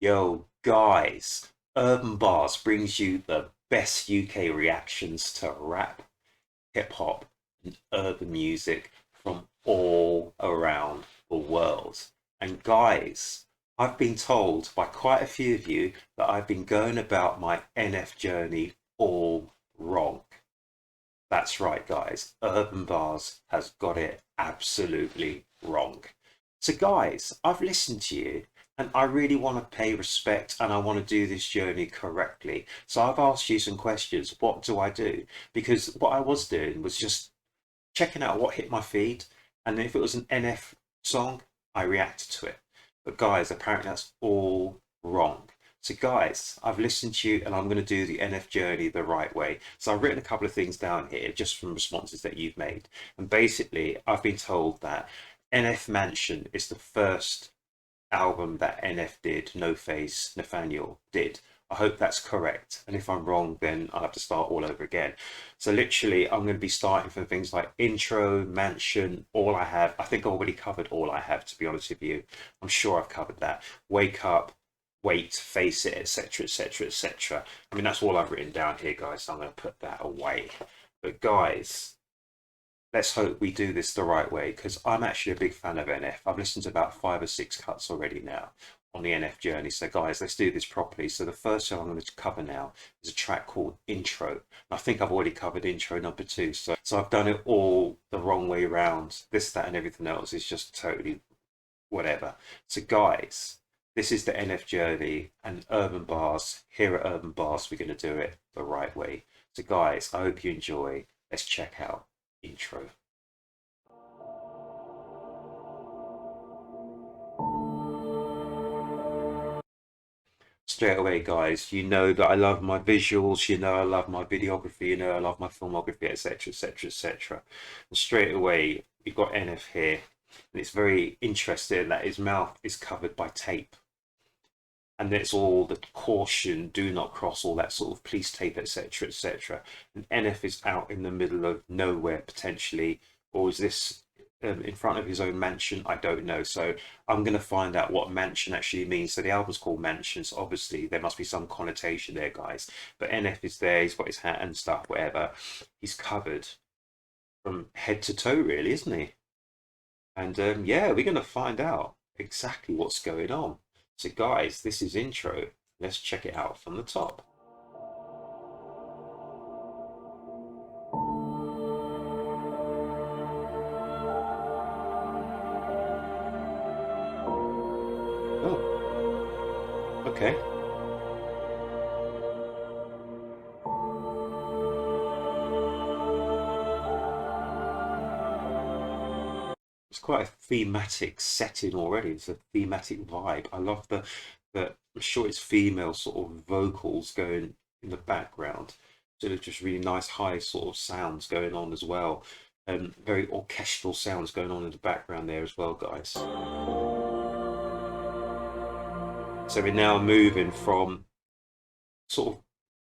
Yo, guys, Urban Bars brings you the best UK reactions to rap, hip hop, and urban music from all around the world. And guys, I've been told by quite a few of you that I've been going about my NF journey all wrong. That's right, guys. Urban Bars has got it absolutely wrong. So, guys, I've listened to you and I really want to pay respect and I want to do this journey correctly. So, I've asked you some questions. What do I do? Because what I was doing was just checking out what hit my feed. And if it was an NF song, I reacted to it. But, guys, apparently that's all wrong. So, guys, I've listened to you and I'm going to do the NF journey the right way. So, I've written a couple of things down here just from responses that you've made. And basically, I've been told that NF Mansion is the first album that NF did, No Face Nathaniel did. I hope that's correct. And if I'm wrong, then I'll have to start all over again. So literally, I'm going to be starting from things like intro, mansion, all I have. I think I already covered all I have, to be honest with you. I'm sure I've covered that. Wake up, wait, face it, etc., etc., etc. I mean, that's all I've written down here, guys. So I'm going to put that away. But guys, let's hope we do this the right way because I'm actually a big fan of NF. I've listened to about 5 or 6 cuts already now on the NF journey. So guys, let's do this properly. So the first song I'm going to cover now is a track called Intro. I think I've already covered intro number 2. So I've done it all the wrong way around. This, that, and everything else is just totally whatever. So guys, this is the NF journey and Urban Bars. Here at Urban Bars, we're going to do it the right way. So guys, I hope you enjoy. Let's check out intro. Straight away, guys, you know that I love my visuals, you know I love my videography, you know I love my filmography, etc., etc., etc. And straight away, you've got NF here, and it's very interesting that his mouth is covered by tape. And it's all the caution, do not cross, all that sort of police tape, etc., etc. And NF is out in the middle of nowhere potentially, or is this in front of his own mansion? I don't know. So I'm going to find out what mansion actually means. So the album's called Mansion, so obviously there must be some connotation there, guys. But NF is there, he's got his hat and stuff, whatever. He's covered from head to toe, really, isn't he? And yeah, we're going to find out exactly what's going on. So, guys, this is intro. Let's check it out from the top. Oh, okay. It's quite a thematic setting already. It's a thematic vibe. I love the I'm sure it's female sort of vocals going in the background. So there's just really nice high sort of sounds going on as well. And very orchestral sounds going on in the background there as well, guys. So we're now moving from sort of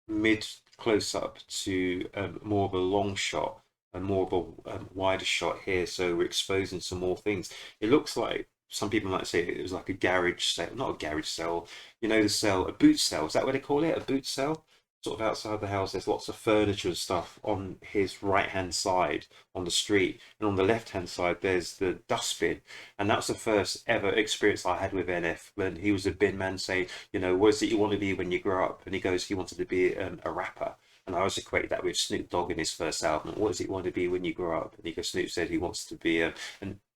mid close up to more of a long shot and more of a wider shot here. So we're exposing some more things. It looks like some people might say it was like a garage sale, not a garage sale, you know, the sale, a boot sale. Is that what they call it? A boot sale? Sort of outside the house, there's lots of furniture and stuff on his right hand side on the street, and on the left hand side, there's the dustbin. And that was the first ever experience I had with NF when he was a bin man saying, you know, what is it you want to be when you grow up? And he goes, he wanted to be a rapper. And I always equate that with Snoop Dogg in his first album. What does he want to be when you grow up? And he goes, Snoop said he wants to be an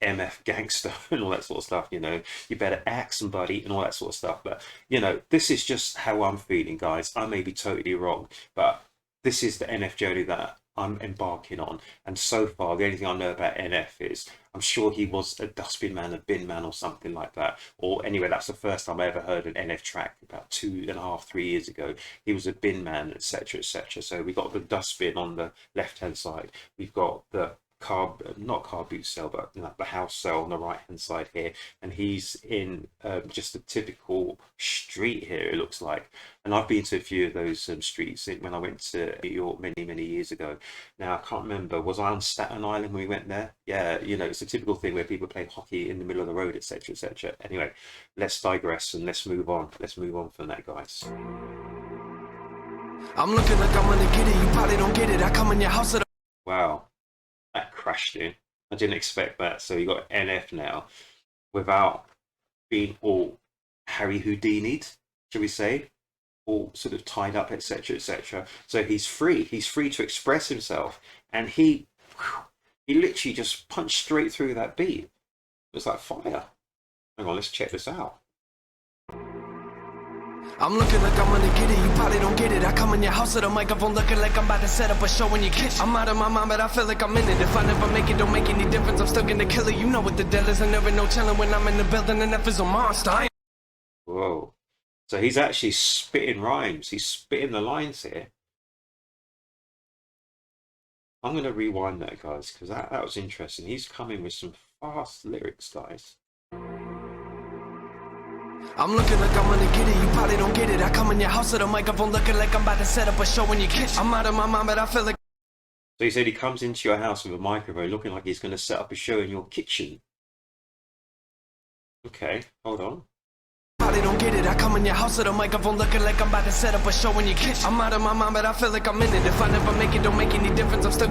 MF gangster and all that sort of stuff. You know, you better act somebody and all that sort of stuff. But you know, this is just how I'm feeling, guys. I may be totally wrong, but this is the NF journey that I'm embarking on. And so far, the only thing I know about NF is I'm sure he was a dustbin man, a bin man, or something like that. Or anyway, that's the first time I ever heard an NF track about 2.5, 3 years ago. He was a bin man, etc., etc. So we got the dustbin on the left hand side. We've got the not car boot sale, but the house sale on the right hand side here, and he's in just a typical street here, it looks like. And I've been to a few of those streets when I went to New York many years ago. Now I can't remember, was I on Staten Island when we went there? Yeah, you know, it's a typical thing where people play hockey in the middle of the road, etc., etc. Anyway, let's digress and let's move on. Let's move on from that, guys. I'm looking like I'm gonna get it, you probably don't get it. I come in your house at Wow, that crashed in. I didn't expect that. So you got NF now without being all Harry Houdini'd, shall we say, all sort of tied up, etc., etc. So he's free. He's free to express himself, and he literally just punched straight through that beat. It was like fire. Hang on, let's check this out. I'm looking like I'm gonna get it, you probably don't get it. I come in your house with a microphone looking like I'm about to set up a show in your kitchen. I'm out of my mind, but I feel like I'm in it. If I never make it, don't make any difference. I'm still gonna kill it. You know what the deal is, and there ain't no chilling when I'm in the building, and F is a monster. Whoa. So he's actually spitting rhymes. He's spitting the lines here. I'm going to rewind that, guys, because that was interesting. He's coming with some fast lyrics, guys. I'm looking like I'm gonna get it, you probably don't get it. I come in your house with a microphone looking like I'm about to set up a show in your kitchen. I'm out of my mind, but I feel like... So he said he comes into your house with a microphone looking like he's going to set up a show in your kitchen. Okay, hold on. Probably don't get it. I come in your house with a microphone looking like I'm about to set up a show in your kitchen. I'm out of my mind, but I feel like I'm in it. If I never make it, don't make any difference. I'm still...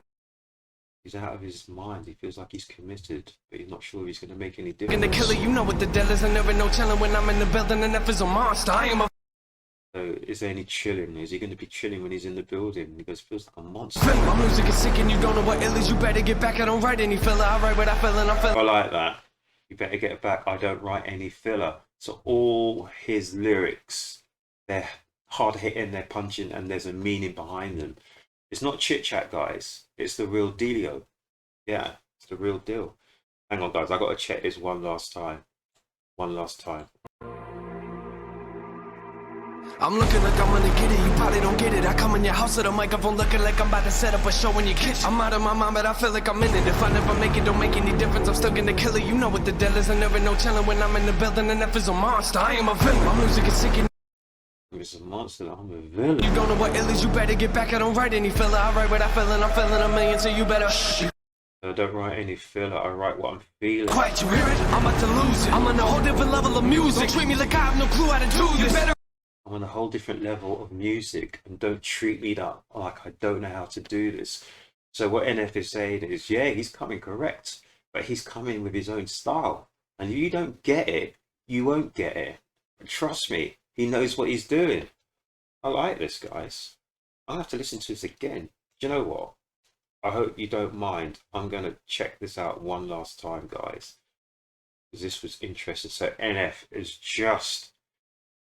He's out of his mind. He feels like he's committed, but he's not sure if he's going to make any difference. Gonna kill it, you know what the deal is, and there ain't no chilling when I'm in the building, and F is a monster. I am a... So is there any chilling? Is he going to be chilling when he's in the building? He goes, feels like a monster. My music is sick and you don't know what ill is. You better get back, I don't write any filler. I write what I feel and I'm feeling. I like that. You better get back, I don't write any filler. So all his lyrics, they're hard hitting, they're punching, and there's a meaning behind them. It's not chit chat, guys. It's the real dealio. Yeah, it's the real deal. Hang on, guys. I got to check this one last time. One last time. I'm looking like I'm gonna get it, you probably don't get it. I come in your house with a microphone looking like I'm about to set up a show in your kitchen. I'm out of my mind, but I feel like I'm in it. If I never make it, don't make any difference. I'm still gonna kill it. You know what the deal is, and there ain't no chilling when I'm in the building, and F is a monster. I am a villain. My music is sick and... It's a monster. I'm a villain. You don't know what ill is. You better get back. I don't write any filler. I write what I feel and I'm feeling a million, so you better... I don't write any filler. I write what I'm feeling. Quiet, you hear it? I'm about to lose it. I'm on a whole different level of music. Don't treat me like I have no clue how to do this. You better... I'm on a whole different level of music, and don't treat me like I don't know how to do this. So what NF is saying is, yeah, he's coming correct, but he's coming with his own style. And if you don't get it, you won't get it. But trust me, he knows what he's doing. I like this, guys. I'll have to listen to this again. Do you know what? I hope you don't mind. I'm going to check this out one last time, guys, because this was interesting. So NF is just...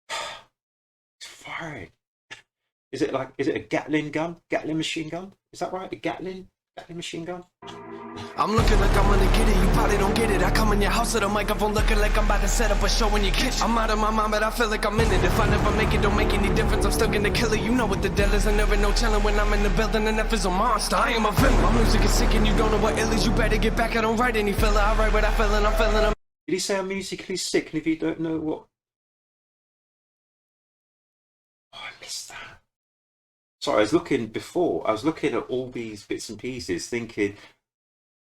it's firing. Is it a Gatling gun? Gatling machine gun? Is that right? A Gatling machine gun? I'm looking like I'm gonna get it, you probably don't get it. I come in your house with a microphone looking like I'm about to set up a show in your kitchen. I'm out of my mind, but I feel like I'm in it. If I never make it, don't make any difference. I'm still gonna kill it. You know what the deal is, and there ain't no chilling when I'm in the building, and F is a monster. I am a villain. My music is sick and you don't know what ill is. You better get back, I don't write any filler. I write what I feel and I'm feeling a... Did he say I'm musically sick? And if you don't know what... Oh, I missed that. Sorry, I was looking at all these bits and pieces thinking,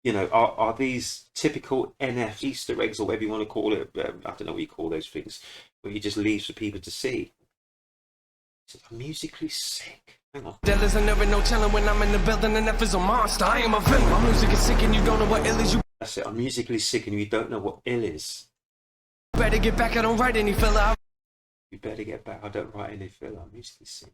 you know, are these typical NF Easter eggs or whatever you want to call it? I don't know what you call those things, where you just leave for people to see. So I'm musically sick. Hang on. There isn't never no chilling when I'm in the building, and F is a monster. I am a villain. My music is sick and you don't know what ill is. You... That's it. I'm musically sick and you don't know what ill is. better get back, I don't write any filler. You better get back, I don't write any filler. I'm musically sick.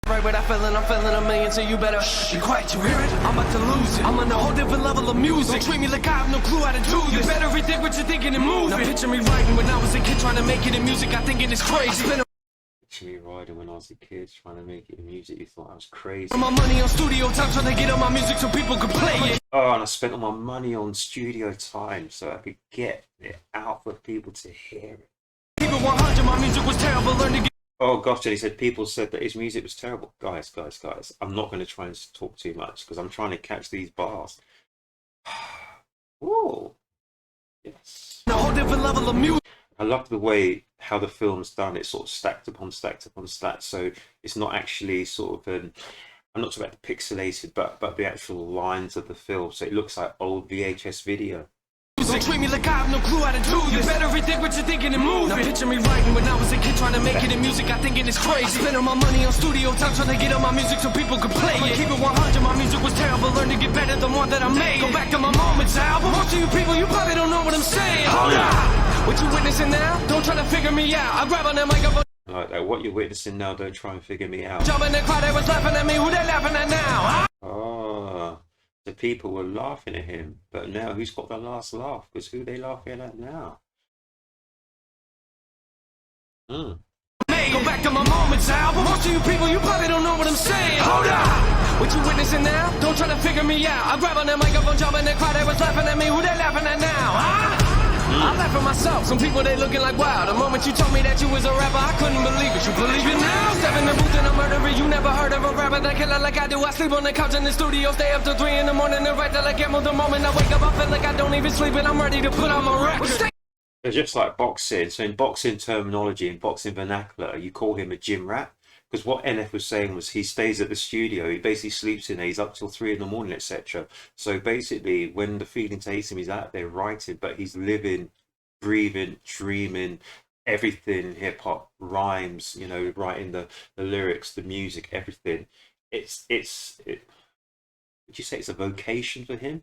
Right what I feel and I'm feeling a million, so you better be quiet, you hear it? I'm about to lose it. I'm on a whole different level of music. Don't treat me like I have no clue how to do this. You better rethink what you're thinking and move. Now picture me writing when I was a kid trying to make it in music. I thinking it's crazy. Picture me riding when I was a kid trying to make it in music. You thought I was crazy. Spent my money on studio time trying to get on my music so people could play it. Oh, and I spent all my money on studio time so I could get it out for people to hear it. People 100, my music was terrible. Learn to get... Oh gosh, and he said people said that his music was terrible. Guys, I'm not going to try and talk too much because I'm trying to catch these bars. Oh, yes. A whole different level of music. I love the way how the film's done. It's sort of stacked upon stacked upon stacked. So it's not actually sort of an, I'm not talking about the pixelated, but the actual lines of the film. So it looks like old VHS video. Treat me like I have no clue how to do this. You better rethink what you're thinking and move. Now picture me writing when I was a kid trying to make it in music. I thinking it's crazy. I spent all my money on studio time trying to get all my music so people could play it. Keep it 100, my music was terrible. Learn to get better the more that I made. Go back to my Moments album. Most of you people, you probably don't know what I'm saying. Hold up. What you witnessing now? Don't try to figure me out. I grab on that microphone. Like that. What you're witnessing now, don't try and figure me out. Jump in the crowd, they was laughing at me. Who they laughing at now? Oh, the people were laughing at him, but now who's got the last laugh? Because who they laughing at now? Go back to my Moments album. Most of you people, you probably don't know what I'm saying. Hold up. What you witnessing now? Don't try to figure me out. I grab on that microphone, jump in the crowd, they was laughing at me. Who they laughing at now? I laugh at myself. Some people, they looking like, wow. The moment you told me that you was a rapper, I couldn't believe it. You believe it now? Step in the booth and I'm murdering. You never heard of a rapper that killer like I do. I sleep on the couch in the studio, stay up till 3 in the morning and write till I get more. The moment I wake up, I feel like I don't even sleep and I'm ready to put on my record. It's just like boxing. So in boxing terminology, in boxing vernacular, you call him a gym rat. Because what NF was saying was he stays at the studio, he basically sleeps in there, he's up till 3 in the morning, etc. So basically, when the feeling takes him, he's out there writing, but he's living, breathing, dreaming, everything, hip hop, rhymes, you know, writing the lyrics, the music, everything. Would you say it's a vocation for him?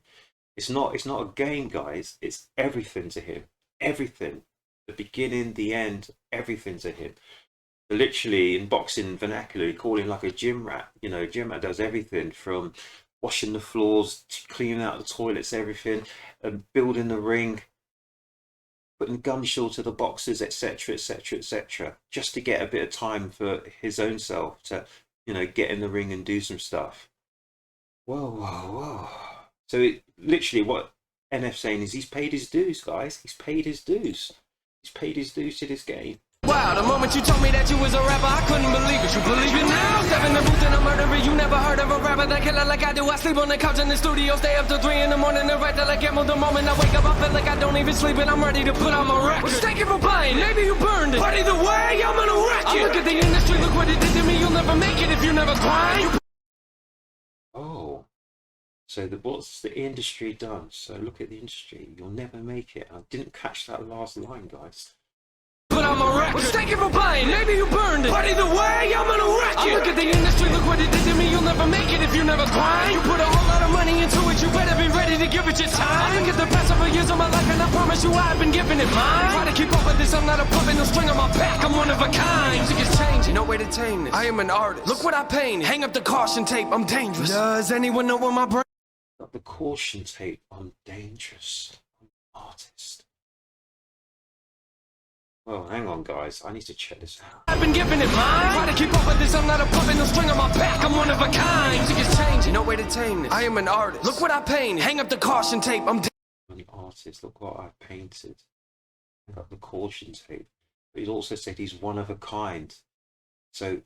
It's not a game, guys. It's everything to him. Everything. The beginning, the end, everything to him. Literally in boxing vernacular, you call him like a gym rat. You know, gym rat does everything from washing the floors, cleaning out the toilets, everything, and building the ring, putting gun shield to the boxers, etc., etc., etc., just to get a bit of time for his own self to, you know, get in the ring and do some stuff. Whoa, whoa, whoa. So literally what NF's saying is he's paid his dues, guys. He's paid his dues. He's paid his dues to this game. Wow, the moment you told me that you was a rapper, I couldn't believe it. You believe it now? Step in the booth and I'm murdering. You never heard of a rapper that killer like I do. I sleep on the couch in the studio, stay up till 3 in the morning and write till I get more. The moment I wake up, I feel like I don't even sleep and I'm ready to put on my record. Well, thank you for buying, maybe you burned it. But either way, I'm gonna wreck it. Look at the industry, look what it did to me. You'll never make it if you never grind. Oh, so what's the industry done? So look at the industry. You'll never make it. I didn't catch that last line, guys. Put on my record. Well, thank you for buying, maybe you burned it. But either way, I'm gonna wreck it. Look at the industry, look what it did to me. You'll never make it if you never grind. You put a whole lot of money into it, you better be ready to give it your time. I look at the past several years of my life and I promise you I've been giving it mine. Try to keep up with this, I'm not a puppet, no string on my back. I'm one of a kind. Music is changing, no way to tame this. I am an artist. Look what I painted. Hang up the caution tape, I'm dangerous. Does anyone know what my brain? Got the caution tape, I'm dangerous. I'm an artist. Well, hang on, guys. I need to check this out. I've been giving it mine. Try to keep up with this, I'm not a puppet, no string on my back. I'm one of a kind. Music is changing, no way to tame this. I am an artist. Look what I painted. Hang up the caution tape, I'm an artist. Look what I painted. Hang up the caution tape. But he's also said he's one of a kind. So,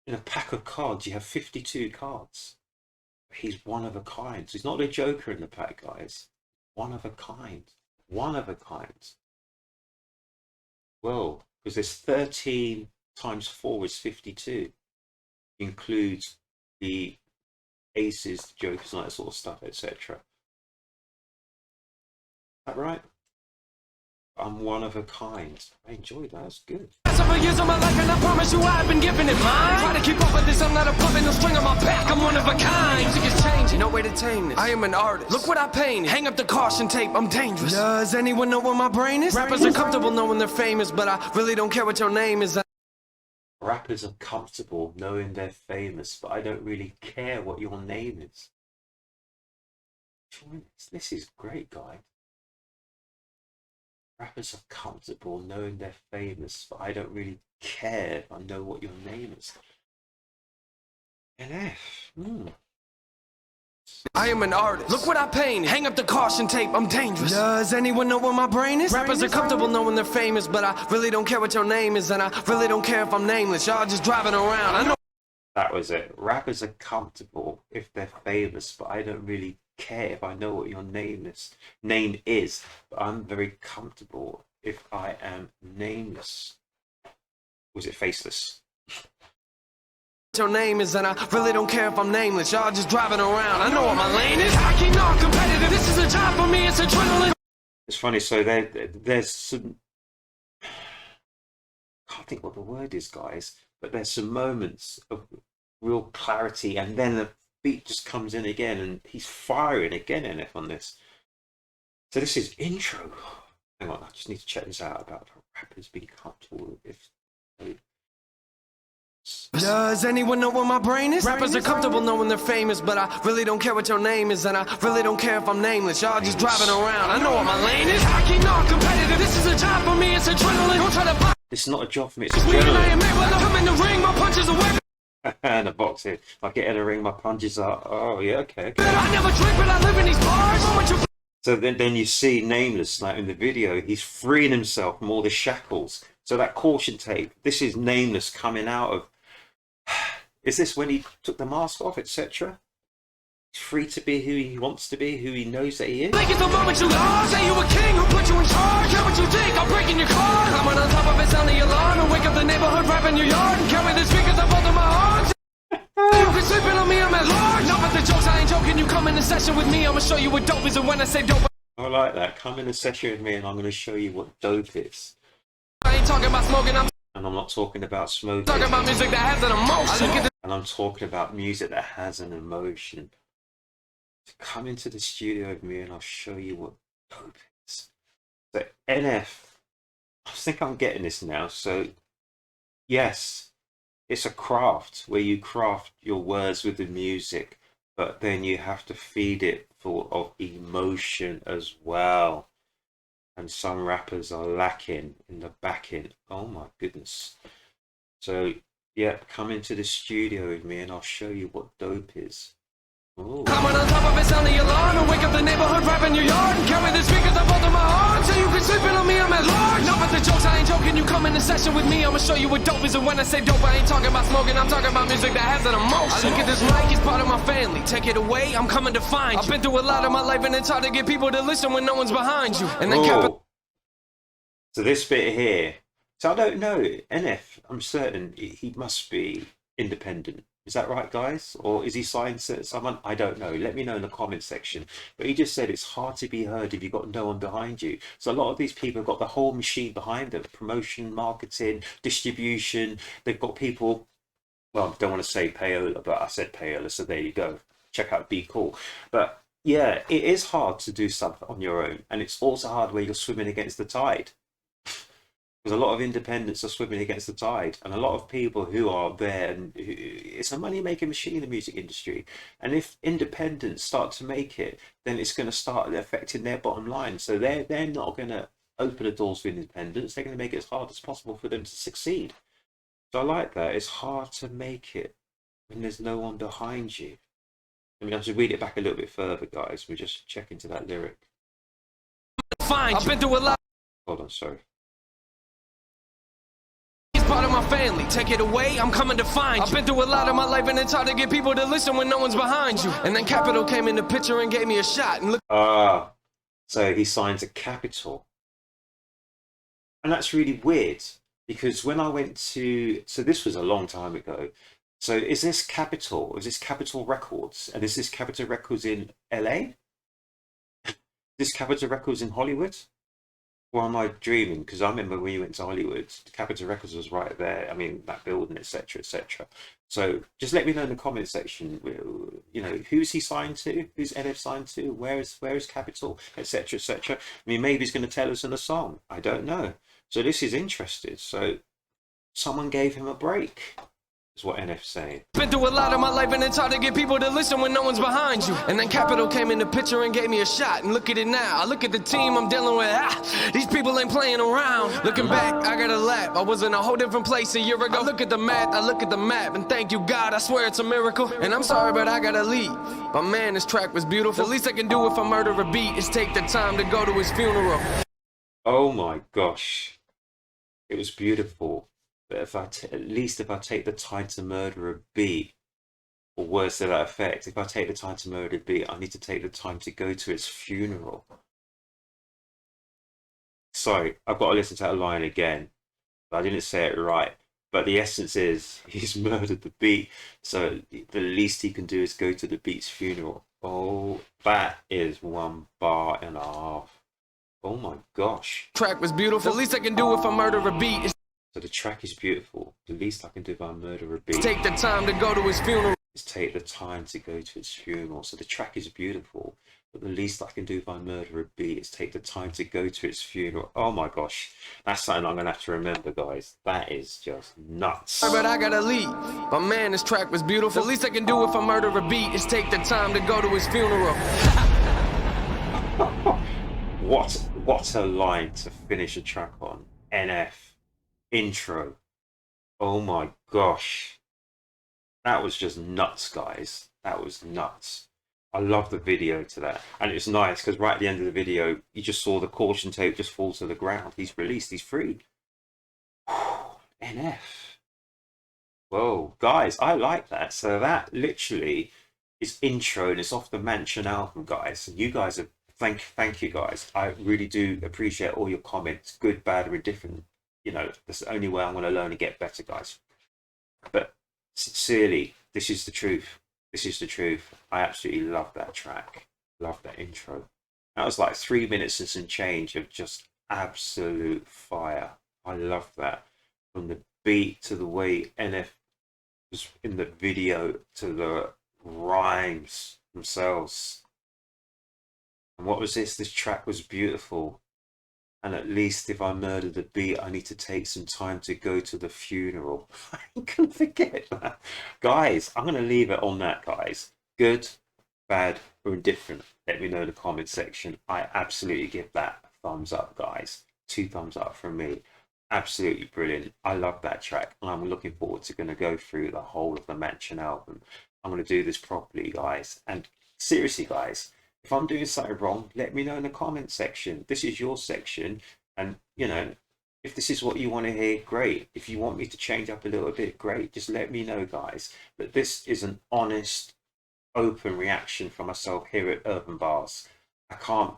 in a pack of cards, you have 52 cards. He's one of a kind. So he's not a joker in the pack, guys. One of a kind. One of a kind. Well, because there's 13 times 4 is 52. Includes the aces, the jokers, and that sort of stuff, etc. Is that right? I'm one of a kind. I enjoyed that. That's good. several years of my life and I promise you I've been giving it mine. Try to keep up with this, I'm not a puppet, no string on my back. I'm one of a kind. Music is changing, no way to tame this. I am an artist. Look what I painted. Hang up the caution tape, I'm dangerous. Does anyone know what my brain is? Rappers are comfortable knowing they're famous, but I really don't care what your name is. Rappers are comfortable knowing they're famous, but I don't really care what your name is. This is great, guys. Rappers are comfortable knowing they're famous, but I don't really care if I know what your name is. NF. I am an artist. Look what I painted. Hang up the caution tape, I'm dangerous. Does anyone know what my brain is? Rappers are comfortable knowing they're famous, but I really don't care what your name is, and I really don't care if I'm nameless. Y'all just driving around. I know. That was it. Rappers are comfortable if they're famous, but I don't really care if I know what your name is, but I'm very comfortable if I am nameless. Was it faceless? Your name is, and I really don't care if I'm nameless. Y'all just driving around. I know what my lane is. I keep not competitive. This is a job for me. It's adrenaline. It's funny. So there's some. I can't think what the word is, guys. But there's some moments of real clarity, and then the beat just comes in again, and he's firing again, NF, on this. So this is intro. Hang on, I just need to check this out about rappers being comfortable if. Does anyone know where my brain is? Rappers are comfortable knowing they're famous, but I really don't care what your name is, and I really don't care if I'm nameless. Y'all just driving around. I know what my lane is. I keep not competitive. This is a job for me. It's adrenaline. Don't try to. This is not a job for me. It's adrenaline. I come in the ring, my punches away. And a boxing. I get in the ring, my punches are. Oh yeah, okay. I never drink, but I live in these bars. So then you see Nameless, like in the video, he's freeing himself from all the shackles. So that caution tape. This is Nameless coming out of. Is this when he took the mask off, etc.? He's free to be who he wants to be, who he knows that he is. Think it's the moment you lost. Say you a king, who put you in charge? Care what you think, I'm breaking your car. Climbing on top of it, sounding your alarm. And wake up the neighborhood, rap in your yard. And carry the speakers up under my arms. You can sleep in on me, I'm at large. No, but the jokes, I ain't joking. You come in the session with me, I'ma show you what dope is. And when I say dope, I like that. Come in a session with me and I'm going to show you what dope is. I ain't talking about smoking, And I'm not talking about smoking. talking about music that has an emotion. And I'm talking about music that has an emotion. So come into the studio with me and I'll show you what dope is. So NF, I think I'm getting this now. So yes, it's a craft where you craft your words with the music, but then you have to feed it full of emotion as well. And some rappers are lacking in the backing. Oh my goodness. So yeah, come into the studio with me and I'll show you what dope is. Ooh. Climbing on top of it, sounding your alarm. And wake up the neighborhood, rap in your yard. And carry the speakers up under my arms. So you can sleep in on me, I'm at large. No, but the jokes, I ain't joking. You come in the session with me, I'ma show you what dope is. And when I say dope, I ain't talking about smoking. I'm talking about music that has an emotion. I look at this mic, it's part of my family. Take it away, I'm coming to find you. I've been through a lot of my life, and it's hard to get people to listen when no one's behind you. And then So this bit here. So I don't know. NF, I'm certain he must be independent. Is that right, guys? Or is he signed to someone? I don't know. Let me know in the comment section. But he just said it's hard to be heard if you've got no one behind you. So a lot of these people have got the whole machine behind them. Promotion, marketing, distribution. They've got people, well, I don't want to say payola, but I said payola, so there you go. Check out Be Cool. But yeah, it is hard to do stuff on your own. And it's also hard where you're swimming against the tide. Because a lot of independents are swimming against the tide, and a lot of people who are there, and it's a money-making machine in the music industry. And if independents start to make it, then it's going to start affecting their bottom line. So they're not going to open the doors for independents. They're going to make it as hard as possible for them to succeed. So I like that. It's hard to make it when there's no one behind you. I mean, I should read it back a little bit further, guys. We'll just check into that lyric. fine. I've been through a lot. Hold on, sorry. Part of my family, take it away, I'm coming to find you. I've been through a lot of my life, and it's hard to get people to listen when no one's behind you. And then Capital came in the picture and gave me a shot. And look, so he signs a Capital, and that's really weird because when I went to, so this was a long time ago. So is this Capital? Is this Capital Records? And is this Capital Records in LA? Is this Capital Records in Hollywood? Or am I dreaming? Because I remember when you went to Hollywood, Capitol Records was right there. I mean, that building, etc., etc. So just let me know in the comment section. You know, who's he signed to? Who's NF signed to? Where is Capitol, etc., etc. I mean, maybe he's going to tell us in a song. I don't know. So this is interesting. So someone gave him a break. Is what NF's saying. Been through a lot of my life, and it's hard to get people to listen when no one's behind you. And then Capital came in the picture and gave me a shot. And look at it now. I look at the team I'm dealing with. These people ain't playing around. Looking back, I got a lap. I was in a whole different place a year ago. I look at the math, I look at the map, and thank you God, I swear it's a miracle. And I'm sorry, but I gotta leave. But man, this track was beautiful. The least I can do if I murder a beat is take the time to go to his funeral. Oh my gosh, it was beautiful. But if at least if I take the time to murder a beat, or words to that effect. If I take the time to murder the beat, I need to take the time to go to its funeral. Sorry, I've got to listen to that line again. I didn't say it right. But the essence is he's murdered the beat, so the least he can do is go to the beat's funeral. Oh, that is 1.5 bars. Oh my gosh. Track was beautiful. The least I can do if I murder a beat is So the track is beautiful. The least I can do if I murder a beat take the time to go to his funeral. is take the time to go to its funeral. So the track is beautiful, but the least I can do if I murder a beat is take the time to go to its funeral. Oh my gosh. That's something I'm going to have to remember, guys. That is just nuts. But I gotta leave. But man, this track was beautiful. The least I can do if I murder a beat is take the time to go to his funeral. What a line to finish a track on. NF intro. Oh my gosh. That was just nuts, guys. That was nuts. I love the video to that. And it's nice because right at the end of the video, you just saw the caution tape just fall to the ground. He's released. He's free. NF. Whoa, guys, I like that. So that literally is intro and it's off the Mansion album, guys. And you guys are, thank you, guys. I really do appreciate all your comments, good, bad, or indifferent. You know, that's the only way I'm going to learn and get better, guys. But sincerely, this is the truth. This is the truth. I absolutely love that track. Love that intro. That was like 3 minutes and some change of just absolute fire. I love that. From the beat to the way NF was in the video to the rhymes themselves. And what was this? This track was beautiful. And at least if I murder the beat, I need to take some time to go to the funeral. I ain't gonna forget that. Guys, I'm gonna leave it on that, guys. Good, bad, or indifferent. Let me know in the comment section. I absolutely give that a thumbs up, guys. 2 thumbs up from me. Absolutely brilliant. I love that track. And I'm looking forward to gonna go through the whole of the Mansion album. I'm gonna do this properly, guys. And seriously, guys, if I'm doing something wrong, let me know in the comment section. This is your section. And, you know, if this is what you want to hear, great. If you want me to change up a little bit, great. Just let me know, guys. But this is an honest, open reaction from myself here at Urb'n Bars. I can't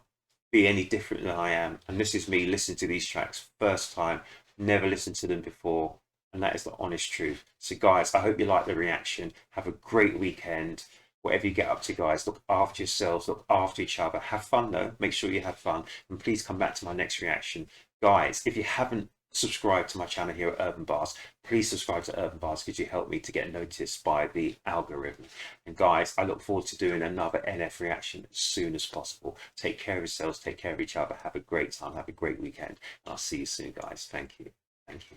be any different than I am. And this is me listening to these tracks first time, never listened to them before. And that is the honest truth. So, guys, I hope you like the reaction. Have a great weekend. Whatever you get up to, guys, look after yourselves, look after each other. Have fun, though. Make sure you have fun. And please come back to my next reaction. Guys, if you haven't subscribed to my channel here at Urb'n Bars, please subscribe to Urb'n Bars because you help me to get noticed by the algorithm. And guys, I look forward to doing another NF reaction as soon as possible. Take care of yourselves. Take care of each other. Have a great time. Have a great weekend. And I'll see you soon, guys. Thank you. Thank you.